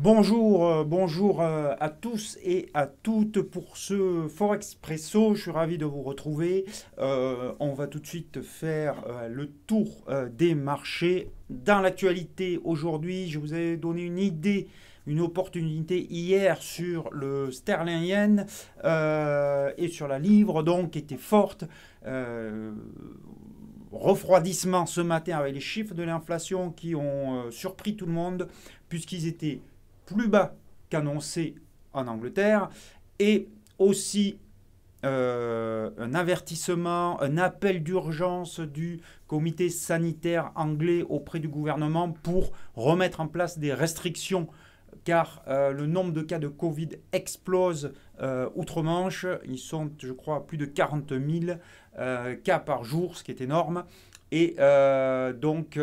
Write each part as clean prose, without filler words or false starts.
Bonjour à tous et à toutes pour ce Forexpresso. Je suis ravi de vous retrouver. On va tout de suite faire le tour des marchés. Dans l'actualité aujourd'hui, je vous ai donné une idée, une opportunité hier sur le sterling yen et sur la livre, donc qui était forte. Refroidissement ce matin avec les chiffres de l'inflation qui ont surpris tout le monde puisqu'ils étaient plus bas qu'annoncé en Angleterre, et aussi un avertissement, un appel d'urgence du comité sanitaire anglais auprès du gouvernement pour remettre en place des restrictions car le nombre de cas de Covid explose outre-Manche. Ils sont, je crois, à plus de 40 000 cas par jour, ce qui est énorme. Et donc,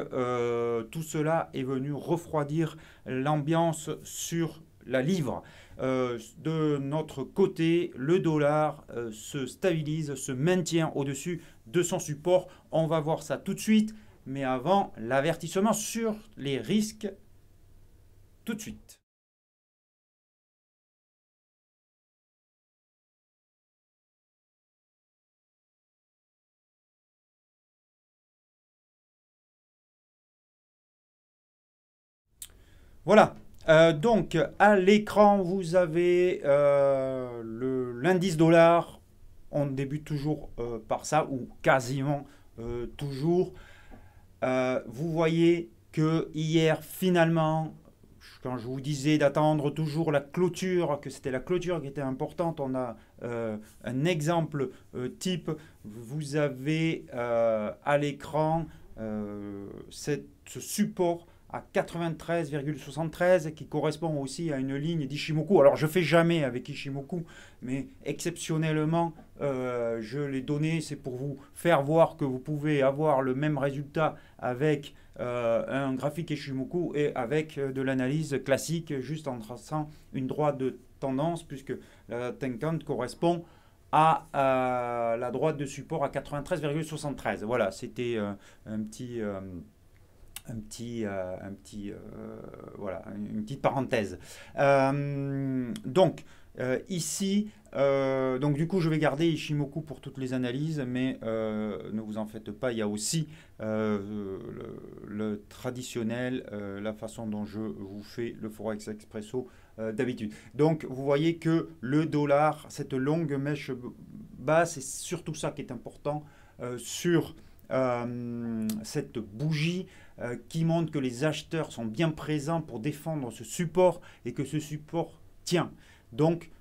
tout cela est venu refroidir l'ambiance sur la livre. De notre côté, le dollar se stabilise, se maintient au-dessus de son support. On va voir ça tout de suite. Mais avant, l'avertissement sur les risques tout de suite. Voilà. Donc, à l'écran, vous avez l'indice dollar. On débute toujours par ça, ou quasiment toujours. Vous voyez que hier, finalement, quand je vous disais d'attendre toujours la clôture, que c'était la clôture qui était importante, on a un exemple type. Vous avez à l'écran ce support à 93,73 qui correspond aussi à une ligne d'Ishimoku. Alors je fais jamais avec Ishimoku, mais exceptionnellement je l'ai donné. C'est pour vous faire voir que vous pouvez avoir le même résultat avec un graphique Ishimoku et avec de l'analyse classique, juste en traçant une droite de tendance, puisque la Tenkan correspond à la droite de support à 93,73. Voilà, c'était voilà, une petite parenthèse. Donc, ici, donc du coup, je vais garder Ishimoku pour toutes les analyses, mais ne vous en faites pas, il y a aussi le traditionnel, la façon dont je vous fais le Forex Expresso d'habitude. Donc, vous voyez que le dollar, cette longue mèche basse, c'est surtout ça qui est important sur cette bougie qui montre que les acheteurs sont bien présents pour défendre ce support et que ce support tient. Donc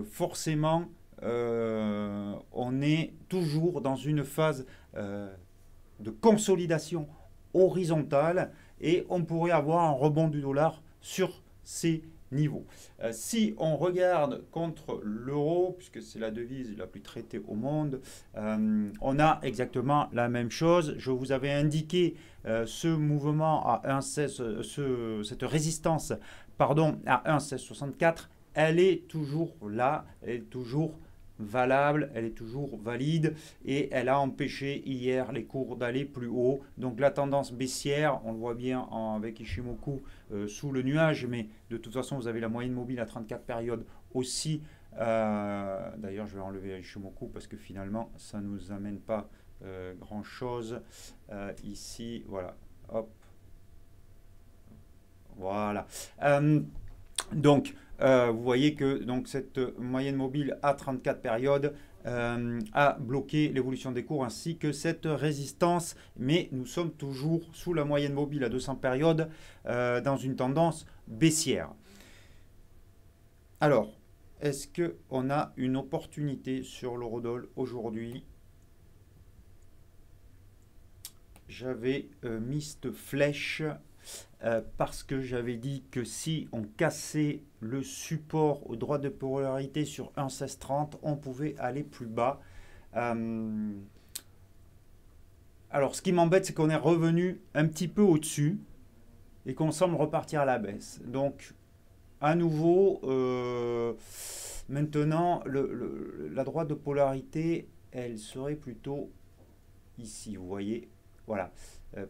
forcément, on est toujours dans une phase de consolidation horizontale et on pourrait avoir un rebond du dollar sur ces niveaux. Si on regarde contre l'euro, puisque c'est la devise la plus traitée au monde, on a exactement la même chose. Je vous avais indiqué ce mouvement à 1,16, cette résistance, pardon, à 1,1664. Elle est toujours là, elle est toujours valable, elle est toujours valide et elle a empêché hier les cours d'aller plus haut. Donc la tendance baissière, on le voit bien avec Ishimoku sous le nuage, mais de toute façon vous avez la moyenne mobile à 34 périodes aussi. D'ailleurs je vais enlever Ishimoku parce que finalement ça ne nous amène pas grand chose. Ici, voilà, hop, voilà. Donc, vous voyez que donc, cette moyenne mobile à 34 périodes a bloqué l'évolution des cours ainsi que cette résistance, mais nous sommes toujours sous la moyenne mobile à 200 périodes dans une tendance baissière. Alors, est-ce qu'on a une opportunité sur l'eurodoll aujourd'hui? J'avais mis cette flèche parce que j'avais dit que si on cassait le support au droit de polarité sur 1,1630, on pouvait aller plus bas. Alors, ce qui m'embête, c'est qu'on est revenu un petit peu au-dessus et qu'on semble repartir à la baisse. Donc, à nouveau, maintenant, la droite de polarité, elle serait plutôt ici, vous voyez. Voilà.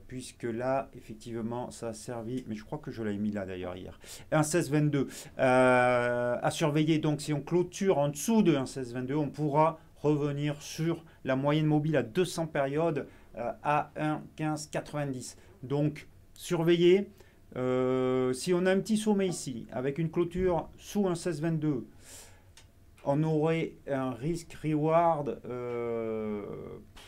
puisque là, effectivement, ça a servi, mais je crois que je l'ai mis là d'ailleurs hier. 1,1622 à surveiller. Donc, si on clôture en dessous de 1,1622, on pourra revenir sur la moyenne mobile à 200 périodes à 1,1590. Donc, surveillez. Si on a un petit sommet ici, avec une clôture sous 1,1622, on aurait un risque-reward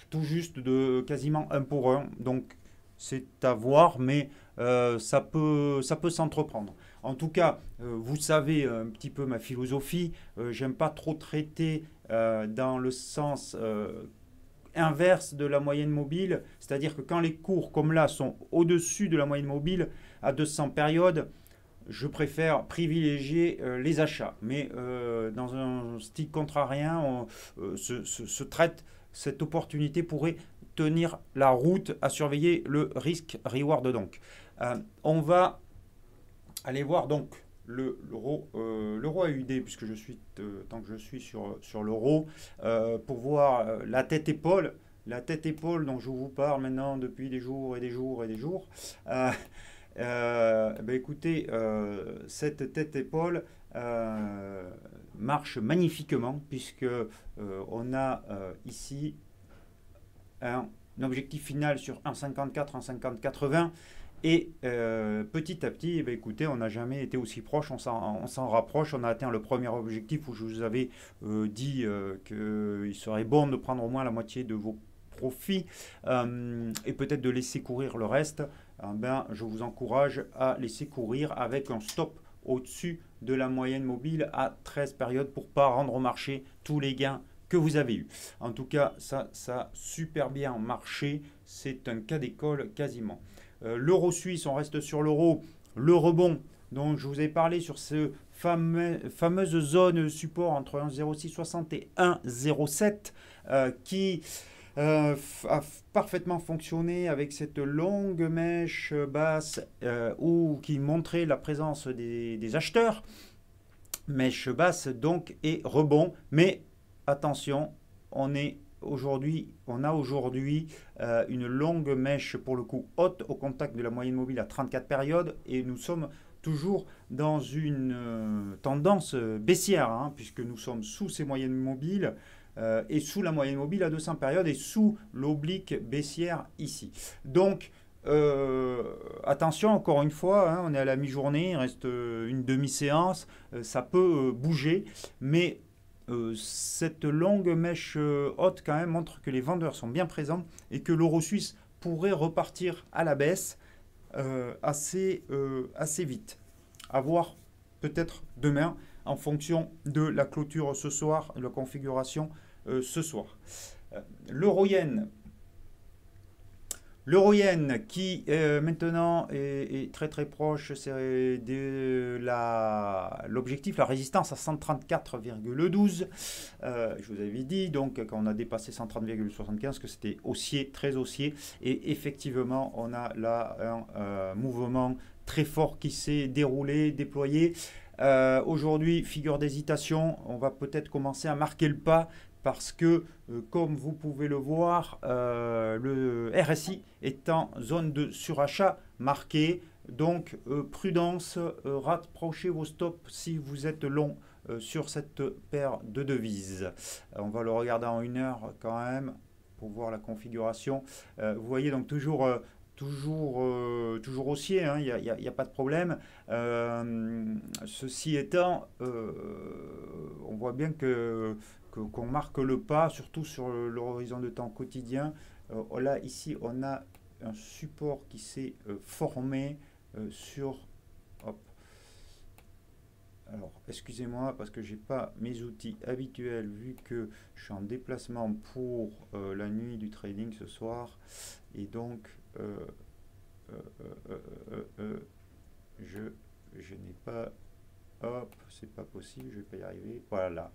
tout juste de quasiment 1 pour 1. Donc, c'est à voir, mais ça peut s'entreprendre. En tout cas, vous savez un petit peu ma philosophie. J'aime pas trop traiter dans le sens inverse de la moyenne mobile. C'est-à-dire que quand les cours, comme là, sont au-dessus de la moyenne mobile à 200 périodes, je préfère privilégier les achats. Mais dans un style contrarien, se traite, cette opportunité pourrait tenir la route à surveiller le risque-reward. Donc, on va aller voir donc l'euro AUD, puisque je suis, tant que je suis sur l'euro, pour voir la tête-épaule. La tête-épaule dont je vous parle maintenant depuis des jours et des jours et des jours. Écoutez, cette tête-épaule marche magnifiquement, puisque on a ici un objectif final sur 1,54, 1,50,80. Et petit à petit, écoutez, on n'a jamais été aussi proche, on s'en rapproche. On a atteint le premier objectif où je vous avais dit qu'il serait bon de prendre au moins la moitié de vos profits et peut-être de laisser courir le reste. Je vous encourage à laisser courir avec un stop au-dessus de la moyenne mobile à 13 périodes pour ne pas rendre au marché tous les gains que vous avez eu. En tout cas, ça a super bien marché. C'est un cas d'école quasiment. L'euro suisse, on reste sur l'euro. Le rebond dont je vous ai parlé sur ce fameuse zone support entre 1,0660 et 1,07 qui a parfaitement fonctionné avec cette longue mèche basse qui montrait la présence des acheteurs. Mèche basse donc et rebond. Mais attention, on a aujourd'hui une longue mèche pour le coup haute au contact de la moyenne mobile à 34 périodes et nous sommes toujours dans une tendance baissière puisque nous sommes sous ces moyennes mobiles et sous la moyenne mobile à 200 périodes et sous l'oblique baissière ici. Donc attention, encore une fois, on est à la mi-journée, il reste une demi-séance, ça peut bouger, mais cette longue mèche haute quand même montre que les vendeurs sont bien présents et que l'euro suisse pourrait repartir à la baisse assez vite. À voir peut-être demain en fonction de la clôture ce soir, de la configuration ce soir. L'euro-yen. L'euro-yen qui maintenant est très très proche de l'objectif, la résistance à 134,12. Je vous avais dit donc quand on a dépassé 130,75 que c'était haussier, très haussier. Et effectivement, on a là un mouvement très fort qui s'est déroulé, déployé. Aujourd'hui, figure d'hésitation, on va peut-être commencer à marquer le pas. Parce que, comme vous pouvez le voir, le RSI est en zone de surachat marquée. Donc, prudence, rapprochez vos stops si vous êtes long sur cette paire de devises. On va le regarder en 1 heure quand même pour voir la configuration. Vous voyez donc toujours haussier, il n'y a pas de problème. Ceci étant, on voit bien qu'on marque le pas, surtout sur l'horizon de temps quotidien. Là, ici, on a un support qui s'est formé sur... Hop. Alors, excusez-moi, parce que je n'ai pas mes outils habituels, vu que je suis en déplacement pour la nuit du trading ce soir. Et donc, je n'ai pas... Hop, c'est pas possible, je ne vais pas y arriver. Voilà.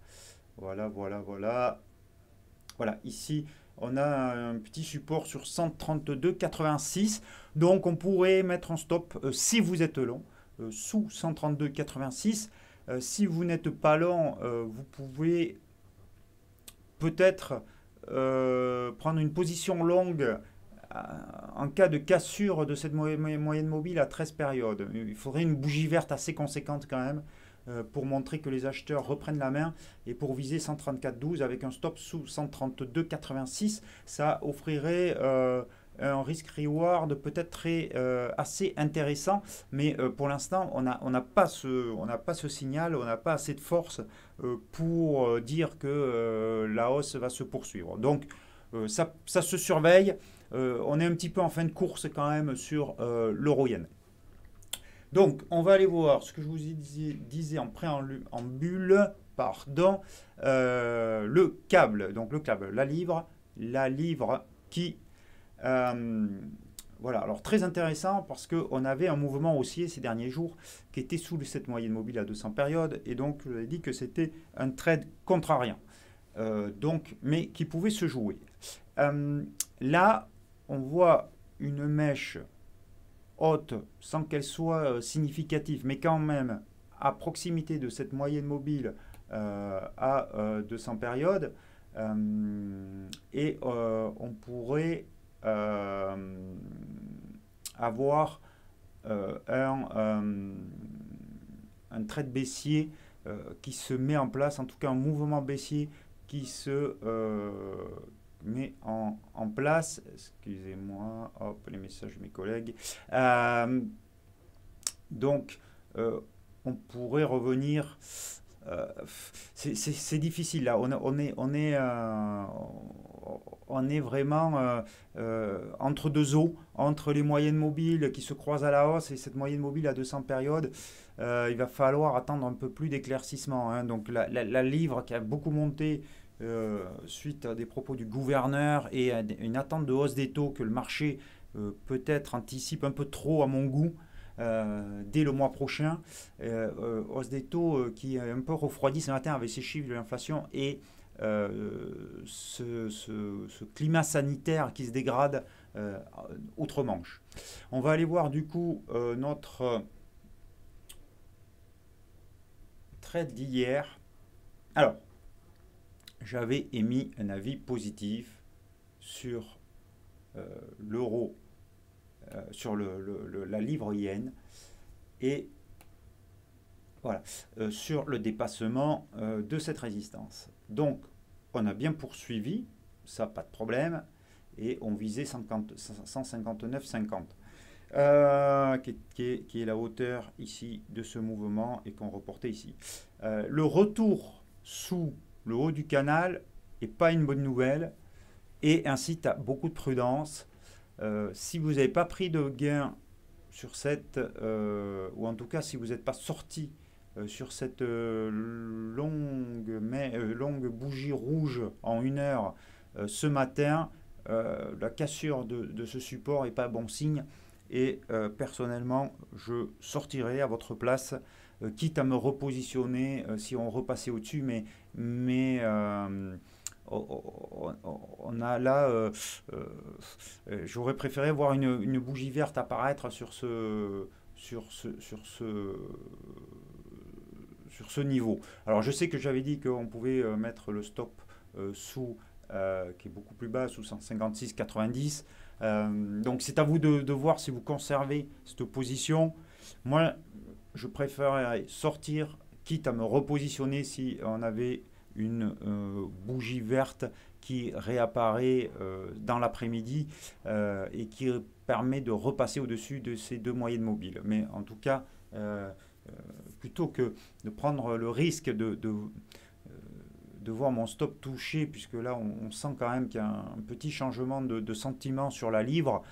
Voilà, ici, on a un petit support sur 132,86. Donc, on pourrait mettre un stop si vous êtes long, sous 132,86. Si vous n'êtes pas long, vous pouvez peut-être prendre une position longue en cas de cassure de cette moyenne mobile à 13 périodes. Il faudrait une bougie verte assez conséquente quand même pour montrer que les acheteurs reprennent la main et pour viser 134,12 avec un stop sous 132,86. Ça offrirait un risk-reward peut-être assez intéressant, mais pour l'instant, on n'a pas ce signal, on n'a pas assez de force pour dire que la hausse va se poursuivre. Donc, ça se surveille. On est un petit peu en fin de course quand même sur l'euro-yen. Donc, on va aller voir ce que je vous disais en préambule, pardon, le câble. Donc, le câble, la livre qui... voilà, alors très intéressant parce qu'on avait un mouvement haussier ces derniers jours qui était sous cette moyenne mobile à 200 périodes et donc je vous ai dit que c'était un trade contrariant, mais qui pouvait se jouer. Là, on voit une mèche haute sans qu'elle soit significative, mais quand même à proximité de cette moyenne mobile à 200 périodes et on pourrait avoir un trade baissier qui se met en place, en tout cas un mouvement baissier qui se met en place. Excusez-moi, hop, les messages de mes collègues. Donc, on pourrait revenir. C'est difficile là. On est vraiment entre deux eaux, entre les moyennes mobiles qui se croisent à la hausse et cette moyenne mobile à 200 périodes. Il va falloir attendre un peu plus d'éclaircissement, hein. Donc la livre qui a beaucoup monté suite à des propos du gouverneur et à une attente de hausse des taux que le marché peut-être anticipe un peu trop à mon goût. Dès le mois prochain, hausse des taux qui est un peu refroidi ce matin avec ces chiffres de l'inflation et ce climat sanitaire qui se dégrade outre-Manche. On va aller voir du coup notre trade d'hier. Alors, j'avais émis un avis positif sur l'euro, sur la livre yen et voilà, sur le dépassement de cette résistance. Donc, on a bien poursuivi, ça pas de problème, et on visait 159,50, qui est la hauteur ici de ce mouvement et qu'on reportait ici. Le retour sous le haut du canal n'est pas une bonne nouvelle et incite à beaucoup de prudence. Si vous n'avez pas pris de gain sur cette, ou en tout cas si vous n'êtes pas sorti sur cette longue bougie rouge en 1 heure ce matin, la cassure de ce support n'est pas bon signe et personnellement je sortirai à votre place, quitte à me repositionner si on repassait au-dessus, mais on a là, j'aurais préféré voir une bougie verte apparaître sur ce niveau. Alors je sais que j'avais dit qu'on pouvait mettre le stop sous, qui est beaucoup plus bas, sous 156,90. Donc c'est à vous de voir si vous conservez cette position. Moi, je préférerais sortir, quitte à me repositionner si on avait une bougie verte qui réapparaît dans l'après-midi et qui permet de repasser au-dessus de ces deux moyennes mobiles. Mais en tout cas, plutôt que de prendre le risque de voir mon stop touché, puisque là on sent quand même qu'il y a un petit changement de sentiment sur la livre,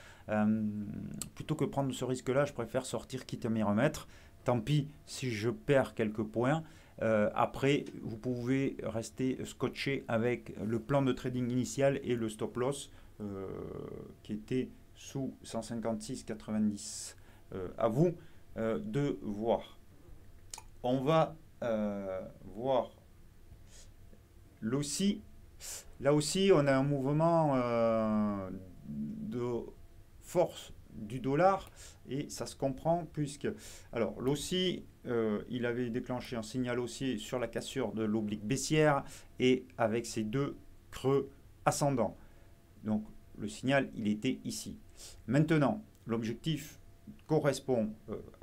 plutôt que prendre ce risque-là, je préfère sortir quitte à m'y remettre. Tant pis si je perds quelques points. Après, vous pouvez rester scotché avec le plan de trading initial et le stop loss qui était sous 156,90. À vous de voir. On va voir l'OSI. Là aussi, on a un mouvement de force du dollar et ça se comprend puisque, alors l'OSI, il avait déclenché un signal haussier sur la cassure de l'oblique baissière et avec ces deux creux ascendants. Donc le signal, il était ici. Maintenant, l'objectif correspond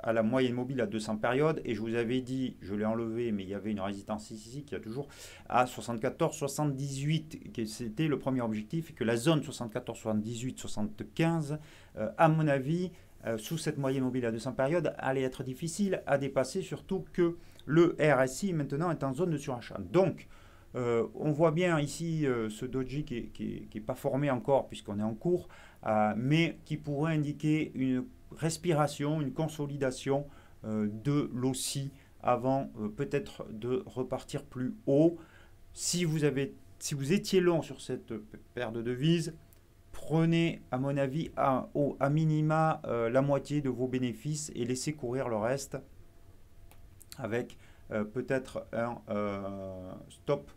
à la moyenne mobile à 200 périodes, et je vous avais dit, je l'ai enlevé, mais il y avait une résistance ici qui a toujours à 74, 78, que c'était le premier objectif, et que la zone 74, 78, 75, à mon avis, sous cette moyenne mobile à 200 périodes, allait être difficile à dépasser, surtout que le RSI maintenant est en zone de surachat. Donc, on voit bien ici ce doji qui n'est pas formé encore puisqu'on est en cours, mais qui pourrait indiquer une respiration, une consolidation de l'OSI avant peut-être de repartir plus haut. Si vous étiez long sur cette paire de devises, prenez à mon avis à minima la moitié de vos bénéfices et laissez courir le reste avec peut-être un stop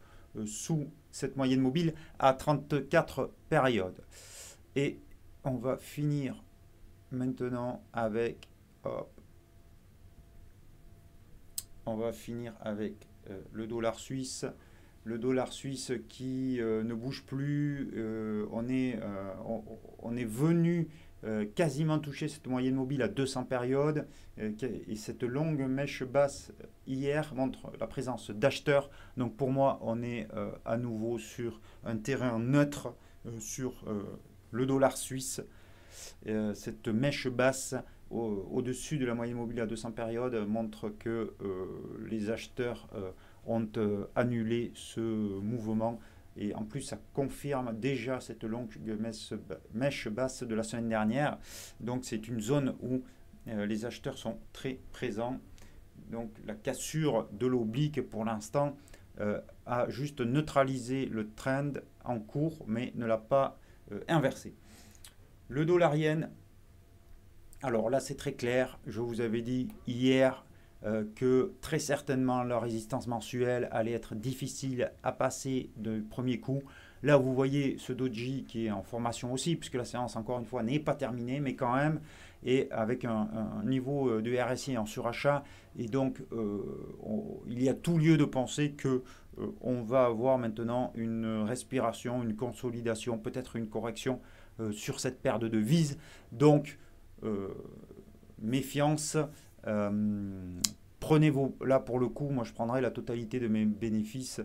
sous cette moyenne mobile à 34 périodes. Et on va finir maintenant avec le dollar suisse. Le dollar suisse qui ne bouge plus. On est venu quasiment toucher cette moyenne mobile à 200 périodes, et cette longue mèche basse hier montre la présence d'acheteurs. Donc pour moi, on est à nouveau sur un terrain neutre sur le dollar suisse. Cette mèche basse au-dessus de la moyenne mobile à 200 périodes montre que les acheteurs ont annulé ce mouvement. Et en plus, ça confirme déjà cette longue mèche basse de la semaine dernière. Donc c'est une zone où les acheteurs sont très présents. Donc la cassure de l'oblique pour l'instant a juste neutralisé le trend en cours, mais ne l'a pas inversé. Le dollar yen, alors là c'est très clair. Je vous avais dit hier que très certainement la résistance mensuelle allait être difficile à passer de premier coup. Là, vous voyez ce doji qui est en formation aussi, puisque la séance, encore une fois, n'est pas terminée, mais quand même, et avec un niveau de RSI en surachat. Et donc, il y a tout lieu de penser que on va avoir maintenant une respiration, une consolidation, peut-être une correction sur cette paire de devises. Donc, méfiance. Prenez-vous, là pour le coup, moi je prendrais la totalité de mes bénéfices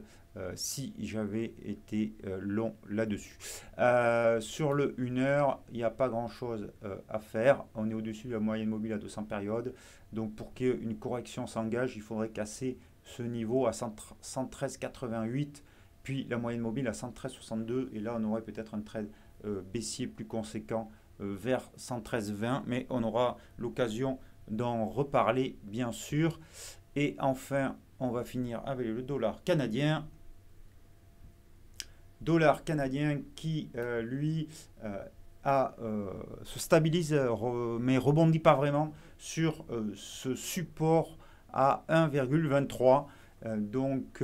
si j'avais été long là-dessus. Sur le 1 heure, il n'y a pas grand-chose à faire. On est au-dessus de la moyenne mobile à 200 périodes. Donc pour qu'une correction s'engage, il faudrait casser ce niveau à 113,88, puis la moyenne mobile à 113,62. Et là, on aurait peut-être un trade baissier plus conséquent vers 113,20. Mais on aura l'occasion d'en reparler bien sûr. Et enfin, on va finir avec le dollar canadien. Dollar canadien qui, lui, se stabilise, mais rebondit pas vraiment sur ce support à 1,23. Donc,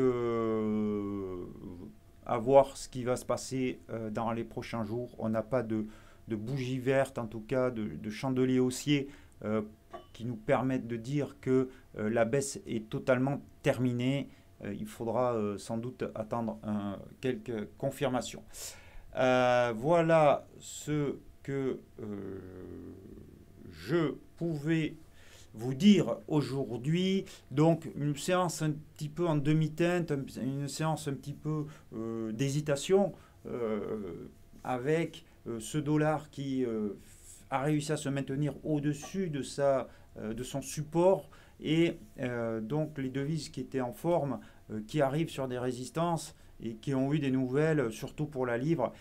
à voir ce qui va se passer dans les prochains jours. On n'a pas de bougie verte, en tout cas de chandelier haussier qui nous permettent de dire que la baisse est totalement terminée. Il faudra sans doute attendre quelques confirmations. Voilà ce que je pouvais vous dire aujourd'hui. Donc une séance un petit peu en demi-teinte, une séance un petit peu d'hésitation avec ce dollar qui a réussi à se maintenir au-dessus de son support, et donc les devises qui étaient en forme, qui arrivent sur des résistances et qui ont eu des nouvelles, surtout pour la livre,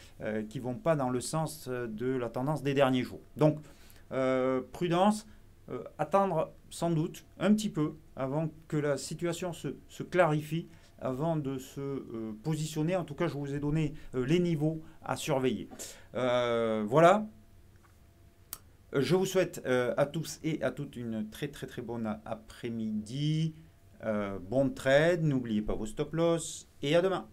qui ne vont pas dans le sens de la tendance des derniers jours. Donc prudence, attendre sans doute un petit peu avant que la situation se clarifie, avant de se positionner. En tout cas, je vous ai donné les niveaux à surveiller. Voilà. Je vous souhaite à tous et à toutes une très très très bonne après-midi. Bon trade, n'oubliez pas vos stop-loss et à demain.